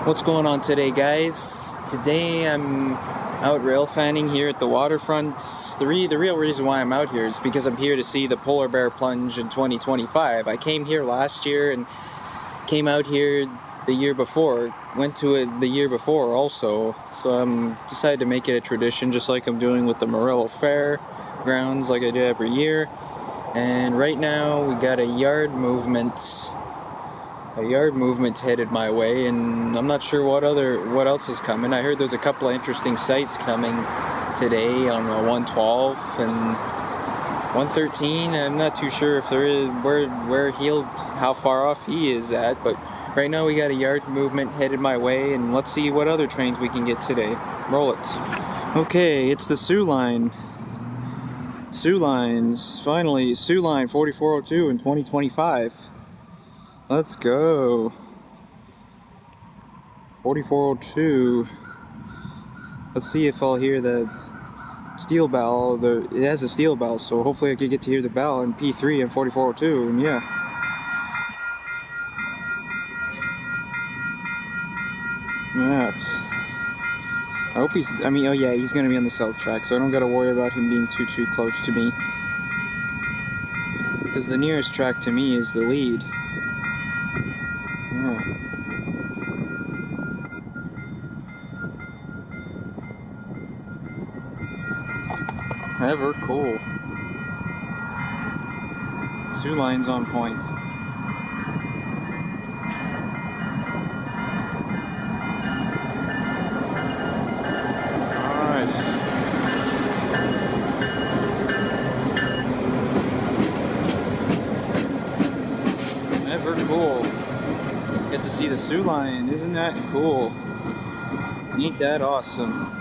What's going on today, guys? Today I'm out rail fanning here at the waterfront. The real reason why I'm out here is because I'm here to see the polar bear plunge in 2025. I came here last year and came out here the year before. Went to it the year before also. So I'm decided to make it a tradition, just like I'm doing with the Morello Fair grounds, like I do every year. And right now we got a yard movement headed my way, and I'm not sure what else is coming. I heard there's a couple of interesting sites coming today on the 112 and 113. I'm not too sure if there is how far off he is at, but right now we got a yard movement headed my way, and let's see what other trains we can get today. Roll it. Okay, it's the Soo Line. Soo Lines, finally, Soo Line 4402 in 2025. Let's go. 4402. Let's see if I'll hear the steel bell. It has a steel bell, so hopefully I could get to hear the bell in P3 and 4402, and yeah. I hope he's gonna be on the south track, so I don't gotta worry about him being too close to me. Because the nearest track to me is the lead. Yeah. Ever cool. Soo Line's on point. Nice. Ever cool. Get to see the Soo Line, isn't that cool? Ain't that awesome?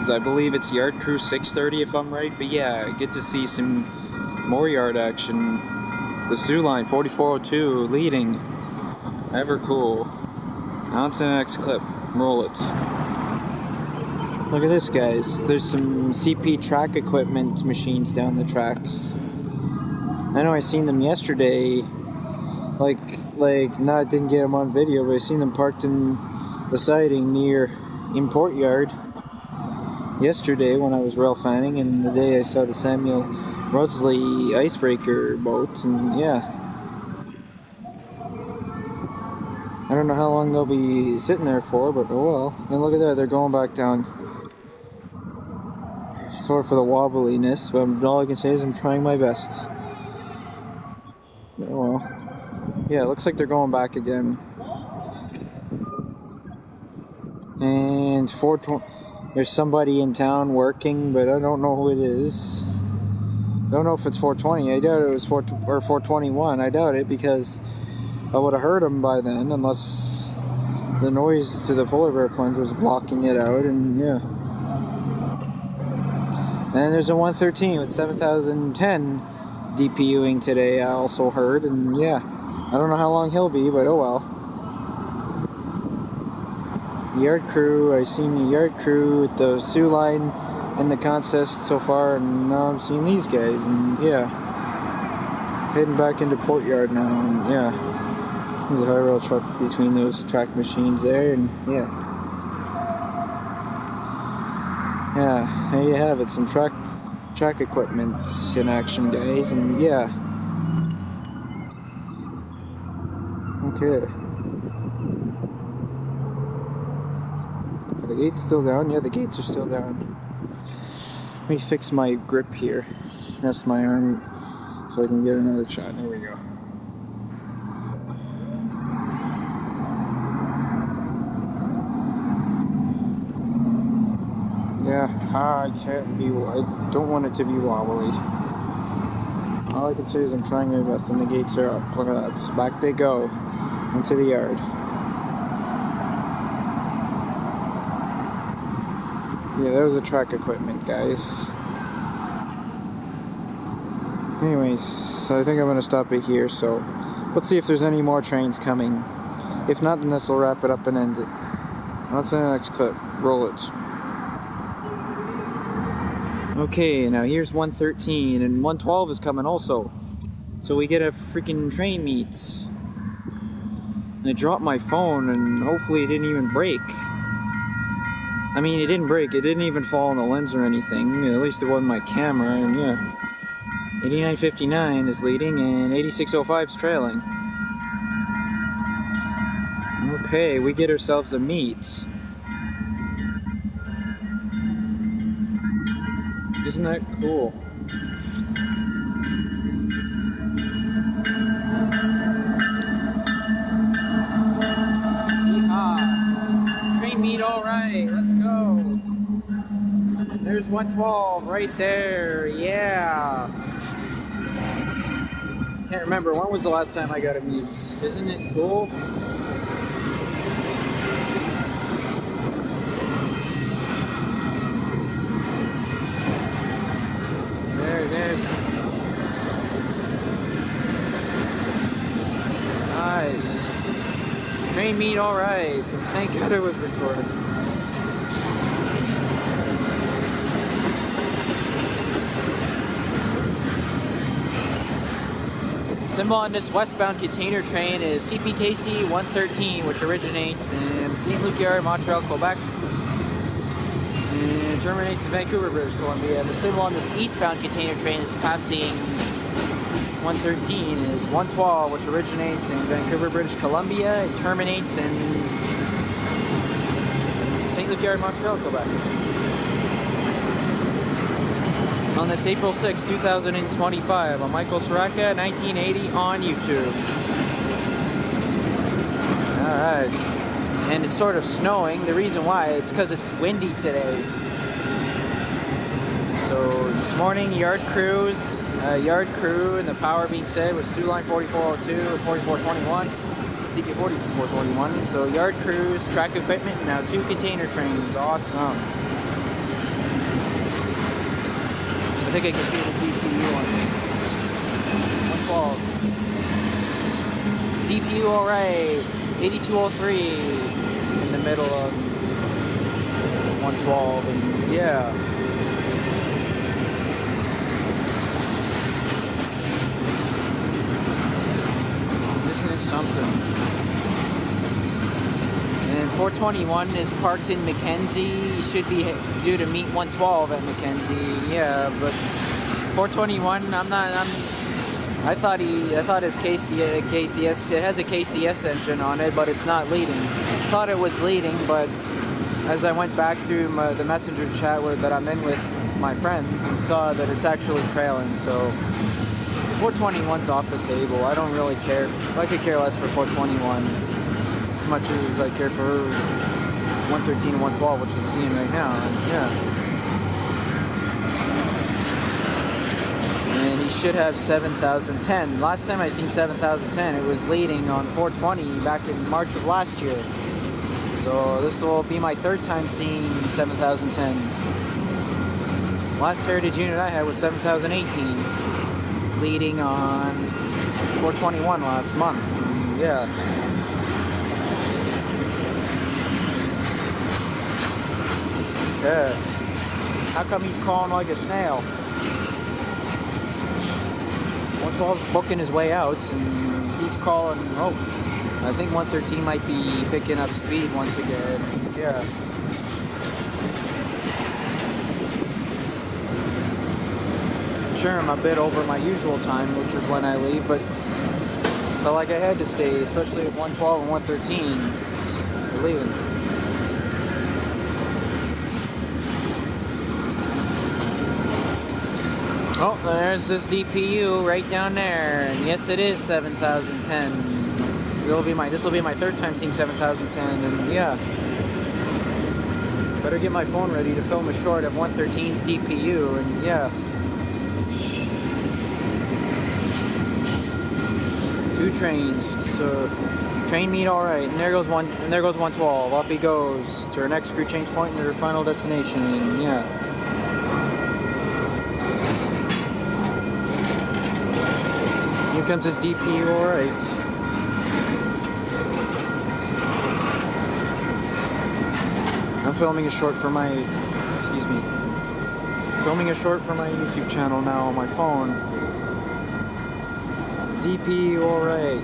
So I believe it's Yard Crew 630 if I'm right, but yeah, I get to see some more yard action. The Soo Line 4402 leading. Ever cool. On to the next clip. Roll it. Look at this, guys. There's some CP track equipment machines down the tracks. I know I seen them yesterday. Didn't get them on video, but I seen them parked in the siding near Import Yard yesterday when I was rail fanning, and the day I saw the Samuel Rudsley icebreaker boats, and yeah. I don't know how long they'll be sitting there for, but oh well. And look at that, they're going back down. Sorry for the wobbliness, but all I can say is I'm trying my best. Oh well. Yeah, it looks like they're going back again. And 420, there's somebody in town working, but I don't know who it is. I don't know if it's 420. I doubt it was 421. I doubt it, because I would have heard them by then, unless the noise to the polar bear plunge was blocking it out, and yeah. And there's a 113 with 7,010 DPUing today, I also heard, and yeah. I don't know how long he'll be, but oh well. The yard crew, I've seen the yard crew with the Soo Line in the contest so far, and now I'm seeing these guys, and yeah. Heading back into Port Yard now, and yeah. There's a high rail truck between those track machines there, and yeah. Yeah, there you have it, some track equipment in action, guys, and yeah. Okay. Are the gates still down? Yeah, the gates are still down. Let me fix my grip here. Rest my arm so I can get another shot. There we go. Yeah, I don't want it to be wobbly. All I can say is I'm trying my best, and the gates are up. Look at that. So back they go into the yard. Yeah, that was the track equipment, guys. Anyways, so I think I'm going to stop it here, so let's see if there's any more trains coming. If not, then this will wrap it up and end it. That's the next clip. Roll it. Okay, now here's 113, and 112 is coming also. So we get a freaking train meet. I dropped my phone and hopefully it didn't even break. I mean, it didn't break. It didn't even fall on the lens or anything. At least it wasn't my camera. And yeah, 89.59 is leading and 86.05 is trailing. Okay, we get ourselves a meet. Isn't that cool? Yeehaw! Train meet, all right. Let's go. There's 112 right there. Yeah. Can't remember, when was the last time I got a meet? Isn't it cool? There's nice. Train meet, all right. And thank God it was recorded. Symbol on this westbound container train is CPKC 113, which originates in St. Luc Yard, Montreal, Quebec, and terminates in Vancouver, British Columbia. The symbol on this eastbound container train that's passing 113 is 112, which originates in Vancouver, British Columbia, and terminates in St. Luc Yard, Montreal, Quebec. On this April 6, 2025, I'm Michael Soraka, 1980 on YouTube. Alright. And it's sort of snowing. The reason why is because it's windy today. So this morning, yard crew, and the power being set was through line 4402 and 4421, CP 4421. So yard crews, track equipment, now 2 container trains. Awesome. I think I can feel the DPU on me. 112. DPU alright. 8203 in the middle of 112. And yeah. Isn't it something? And 421 is parked in Mackenzie. He should be due to meet 112 at Mackenzie. Yeah, but 421, I thought his KCS, it has a KCS engine on it, but it's not leading. Thought it was leading, but as I went back through the messenger chat that I'm in with my friends and saw that it's actually trailing, so 421's off the table. I don't really care. I could care less for 421 as much as I care for 113 and 112, which I'm seeing right now. Yeah. And he should have 7010. Last time I seen 7010, it was leading on 420 back in March of last year. So this will be my 3rd time seeing 7010. Last Heritage unit I had was 7018, leading on 421 last month. Yeah. Yeah. How come he's crawling like a snail? 112's booking his way out, and he's crawling. Oh, I think 113 might be picking up speed once again. Yeah. Sure, I'm a bit over my usual time, which is when I leave, but felt like I had to stay, especially at 112 and 113. We're leaving. Oh, there's this DPU right down there, and yes, it is 7010. This will be my 3rd time seeing 7010, and yeah. Better get my phone ready to film a short of 113's DPU, and yeah. 2 trains, so train meet all right, and there goes 112. Off he goes to our next crew change point and our final destination, and yeah. Here comes his DPU, alright. I'm filming a short for my, filming a short for my YouTube channel now on my phone. DPU, alright.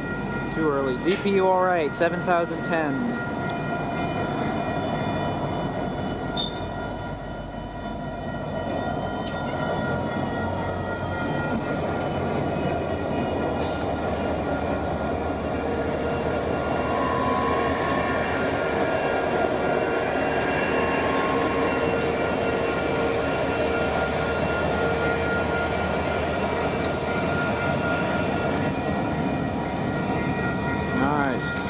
Too early. DPU alright, 7,010. Nice.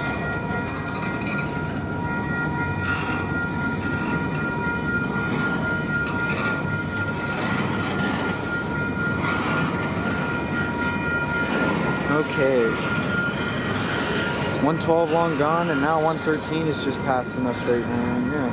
Okay. 112 long gone, and now 113 is just passing us right now. Yeah.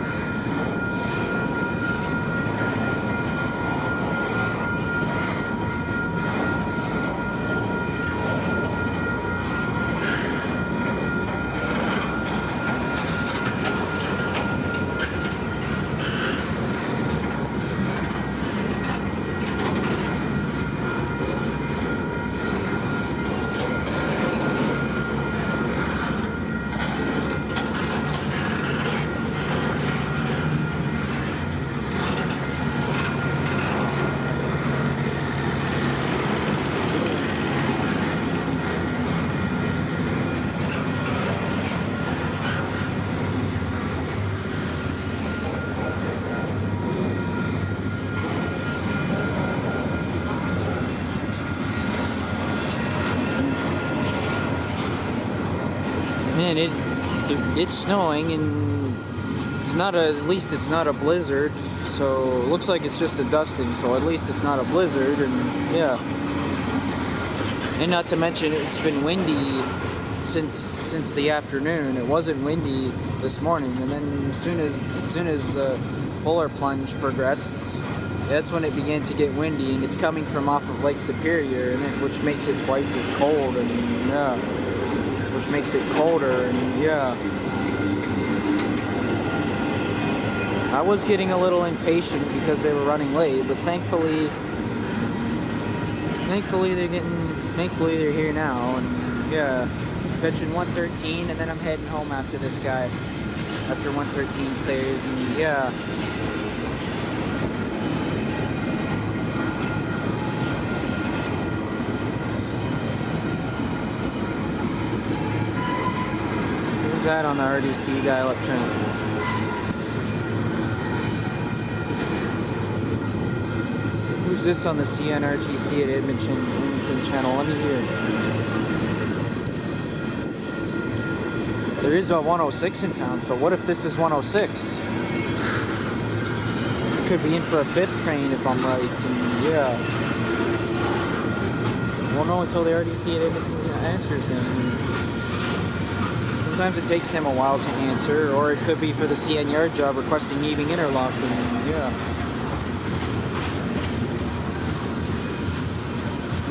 Man, it's snowing, and it's not a, at least it's not a blizzard, so it looks like it's just a dusting, so at least it's not a blizzard. And yeah, and not to mention it's been windy since the afternoon. It wasn't windy this morning, and then as soon as the polar plunge progressed, that's when it began to get windy, and it's coming from off of Lake Superior, and which makes it twice as cold. And yeah, which makes it colder. And yeah, I was getting a little impatient because they were running late, but thankfully they're here now. And yeah, catching 113, and then I'm heading home after this guy, after 113 clears. And yeah, who's that on the RDC dial-up train? Who's this on the CNRTC at Edmonton channel? Let me hear. There is a 106 in town, so what if this is 106? Could be in for a 5th train if I'm right. And yeah, won't know until the RDC at Edmonton answers him. Sometimes it takes him a while to answer, or it could be for the CN yard job requesting evening interlock. And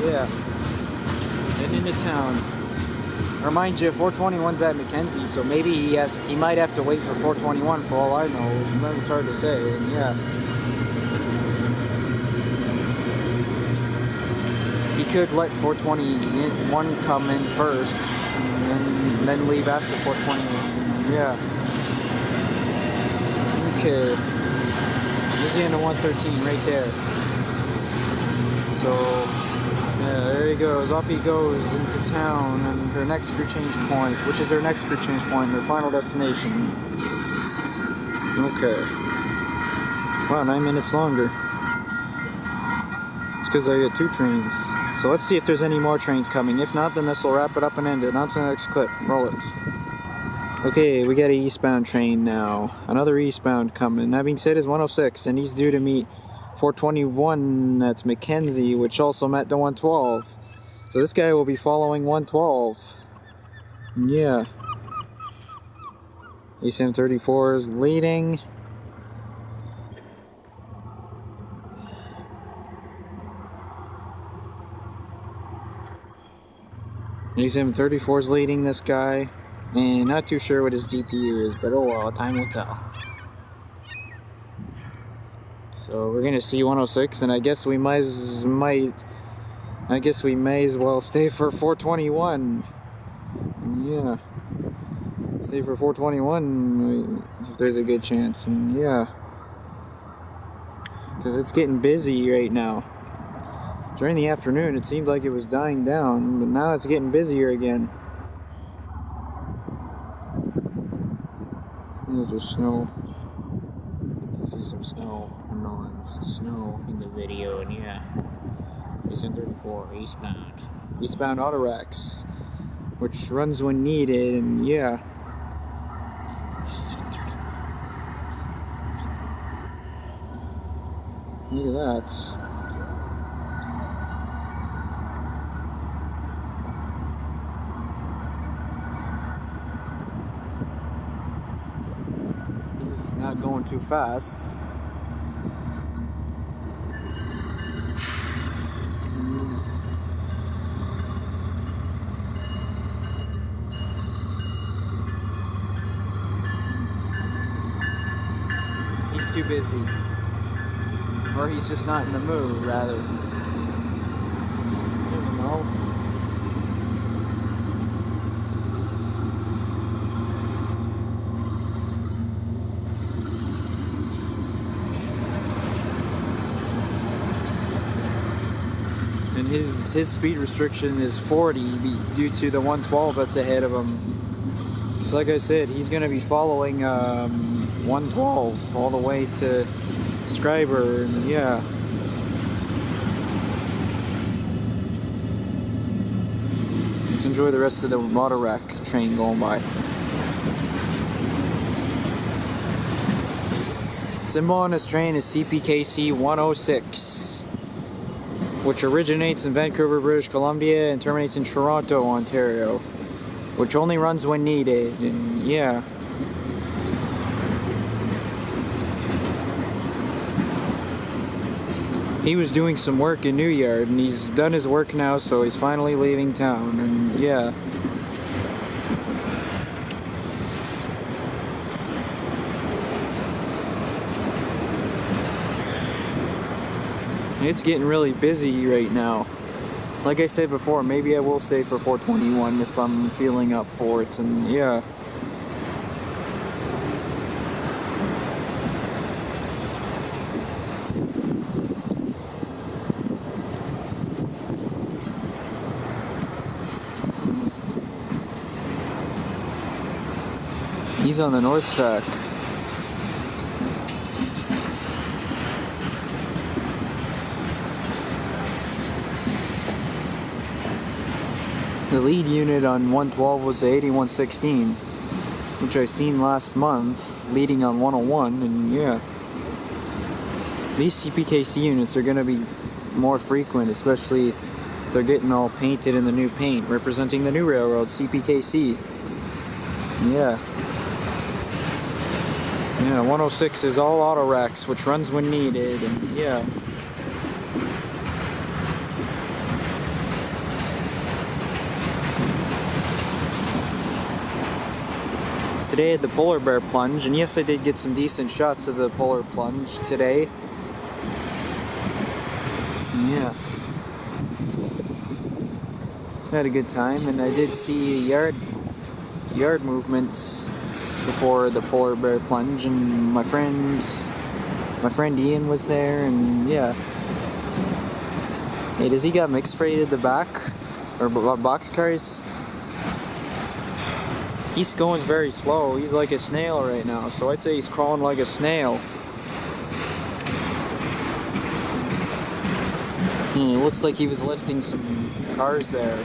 yeah, heading into town. Remind you, 421's at Mackenzie, so maybe he might have to wait for 421 for all I know. It's hard to say. And yeah, he could let 421 come in first, and then leave after 421. Yeah. Okay. He's into 113 right there. So yeah, there he goes. Off he goes into town, and their next crew change point, which is their next crew change point, their final destination. Okay. Wow, 9 minutes longer. It's because I got 2 trains. So let's see if there's any more trains coming. If not, then this will wrap it up and end it. On to the next clip. Roll it. Okay, we got an eastbound train now. Another eastbound coming. That being said, is 106, and he's due to meet 421 at Mackenzie, which also met the 112. So this guy will be following 112. Yeah. ASM34 is leading. ASM34 is leading this guy. And not too sure what his DPU is, but oh well, time will tell. So we're gonna see 106, and I guess we may as well stay for 421. yeah, stay for 421 if there's a good chance. And yeah, because it's getting busy right now. During the afternoon it seemed like it was dying down, but now it's getting busier again. There's just snow. To see some snow. No, it's snow in the video, and yeah. It's 34 eastbound. Eastbound Autorex, which runs when needed, and yeah. Look at that. He's not going too fast. He's too busy. Or he's just not in the mood, rather. I don't know. And his speed restriction is 40 due to the 112 that's ahead of him. Because like I said, he's going to be following 112 all the way to Scriber, and yeah. Let's enjoy the rest of the Waterfront train going by. Symbol on this train is CPKC 106, which originates in Vancouver, British Columbia and terminates in Toronto, Ontario, which only runs when needed, and yeah. He was doing some work in New Yard, and he's done his work now, so he's finally leaving town, and yeah. It's getting really busy right now. Like I said before, maybe I will stay for 421 if I'm feeling up for it, and yeah. He's on the north track. The lead unit on 112 was the 8116, which I seen last month, leading on 101, and yeah. These CPKC units are going to be more frequent, especially if they're getting all painted in the new paint, representing the new railroad, CPKC. Yeah. Yeah, 106 is all Autorex, which runs when needed, and yeah. Today I had the polar bear plunge, and yes, I did get some decent shots of the polar plunge today. Yeah. I had a good time, and I did see yard movement before the polar bear plunge, and my friend Ian was there, and yeah. Hey, does he got mixed freight at the back? Or boxcars? He's going very slow. He's like a snail right now, so I'd say he's crawling like a snail. It looks like he was lifting some cars there.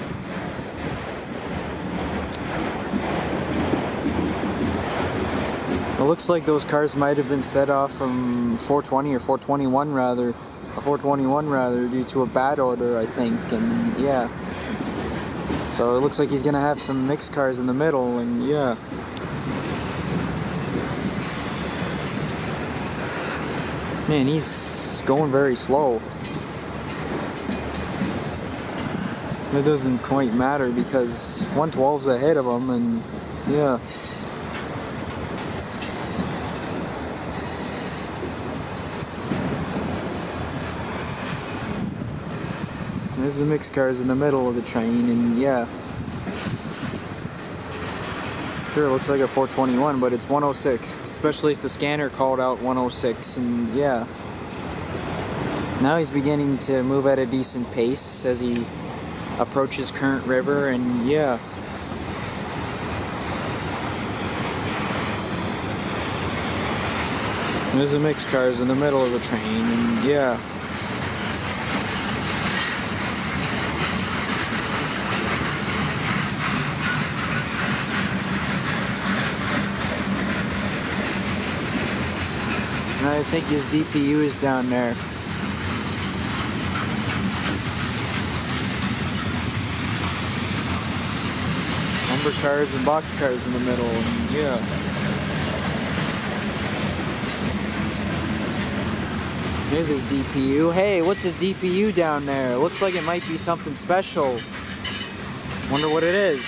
It looks like those cars might have been set off from 420 or 421 rather. A 421 rather, due to a bad order, I think, and yeah. So it looks like he's gonna have some mixed cars in the middle, and yeah. Man, he's going very slow. It doesn't quite matter because 112's ahead of him, and yeah. There's the mixed cars in the middle of the train, and yeah. Sure, it looks like a 421, but it's 106, especially if the scanner called out 106, and yeah. Now he's beginning to move at a decent pace as he approaches Current River, and yeah. There's the mixed cars in the middle of the train, and yeah. And I think his DPU is down there. Number cars and box cars in the middle, and yeah. Here's his DPU. Hey, what's his DPU down there? Looks like it might be something special. Wonder what it is.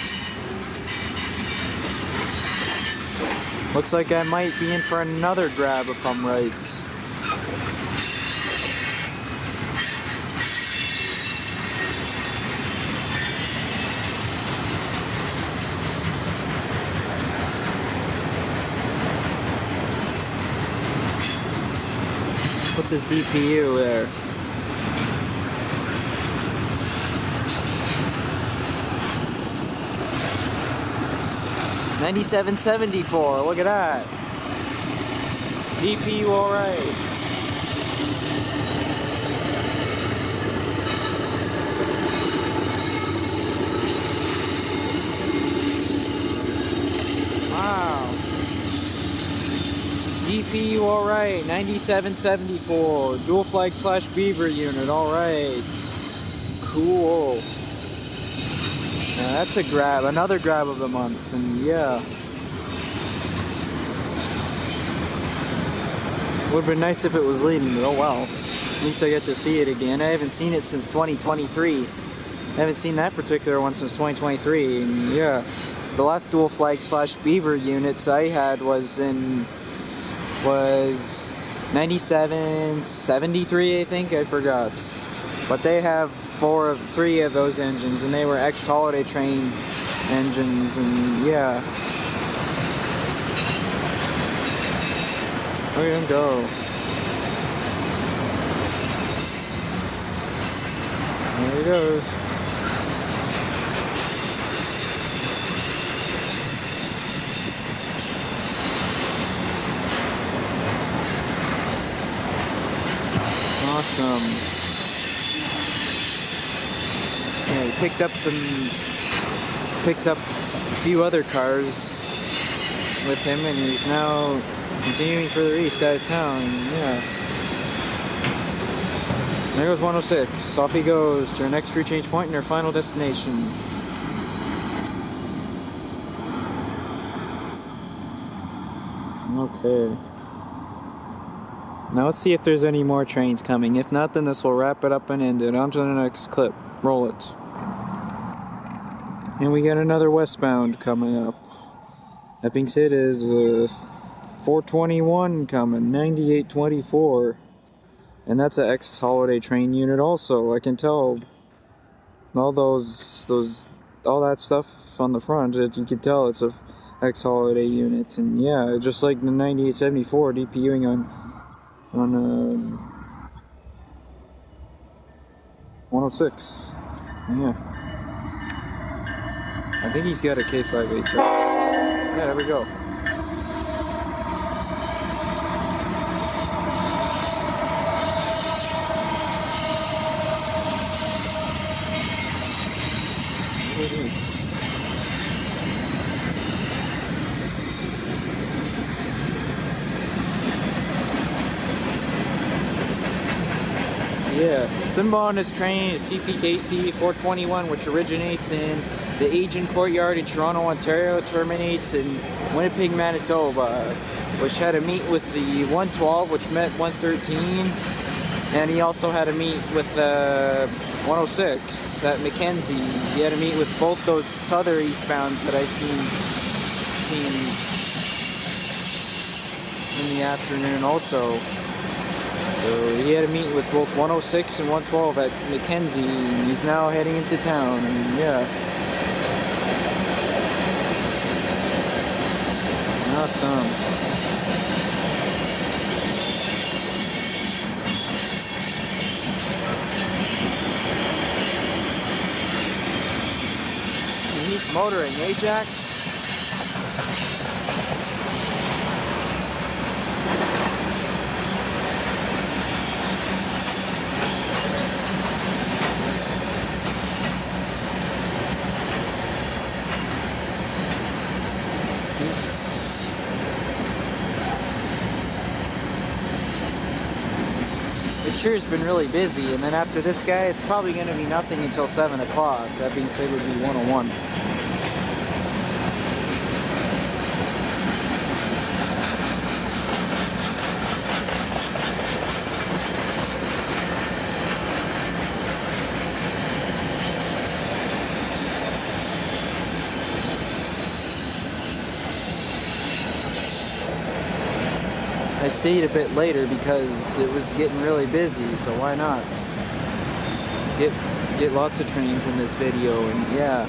Looks like I might be in for another grab if I'm right. What's his DPU there? $97.74. Look at that. DPU all right. Wow. DPU alright, 9774, dual flag / beaver unit, alright. Cool. Now that's a grab, another grab of the month, and yeah. Would have been nice if it was leading, but oh well. At least I get to see it again. I haven't seen it since 2023. I haven't seen that particular one since 2023, and yeah. The last dual flag / beaver units I had was 9773, I think, I forgot. But they have 3 of those engines, and they were ex-Holiday Train engines, and yeah. Look at him go. There he goes. Awesome. Yeah, he picks up a few other cars with him, and he's now continuing further east out of town. Yeah. There goes 106. Off he goes to our next free change point and our final destination. Okay. Now let's see if there's any more trains coming. If not, then this will wrap it up and end it. On to the next clip. Roll it. And we got another westbound coming up. That being said, is 421 coming, 9824. And that's an ex-Holiday Train unit also. I can tell all all that stuff on the front, you can tell it's a ex-Holiday unit. And yeah, just like the 9874 DPUing on 106. Yeah. I think he's got a K58. Yeah, there we go. Yeah, symbol on this train is CPKC 421, which originates in the Aegean Courtyard in Toronto, Ontario, terminates in Winnipeg, Manitoba, which had to meet with the 112, which met 113, and he also had to meet with 106 at Mackenzie. He had to meet with both those other eastbounds that I seen in the afternoon also. So he had to meet with both 106 and 112 at Mackenzie, and he's now heading into town, and yeah. Awesome. He's motoring, eh, Jack? It sure has been really busy, and then after this guy, it's probably going to be nothing until 7 o'clock. That being said, would be 101. I stayed a bit later because it was getting really busy, so why not? Get lots of trains in this video, and yeah.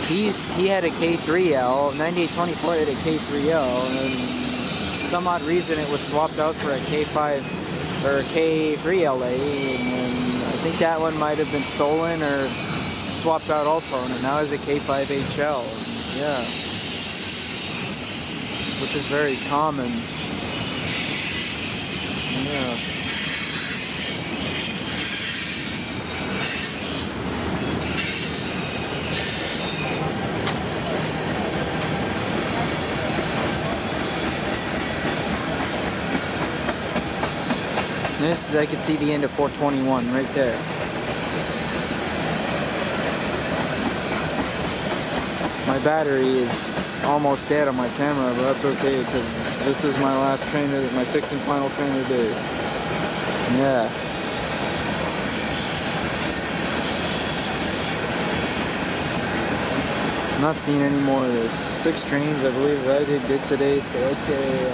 He had a K3L, 9824 had a K3L, and some odd reason it was swapped out for a K5 or a K3LA, and I think that one might have been stolen or swapped out also, and now is a K5HL. Yeah, which is very common. Yeah. This, I could see the end of 421 right there. My battery is almost dead on my camera, but that's okay because this is my last train, my sixth and final train of the day. Yeah. I'm not seeing any more. There's 6 trains, I believe, that I did today, so okay.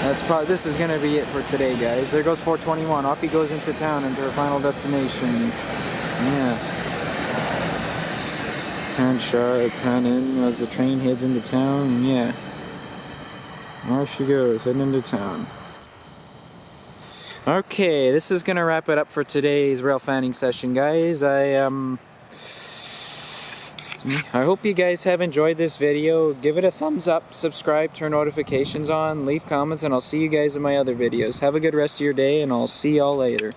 That's probably, this is gonna be it for today, guys. There goes 421. Off he goes into town, into her final destination. Yeah. Pan sharp, pan in as the train heads into town, and yeah. Off she goes, heading into town. Okay, this is gonna wrap it up for today's rail fanning session, guys. I hope you guys have enjoyed this video. Give it a thumbs up, subscribe, turn notifications on, leave comments, and I'll see you guys in my other videos. Have a good rest of your day, and I'll see y'all later.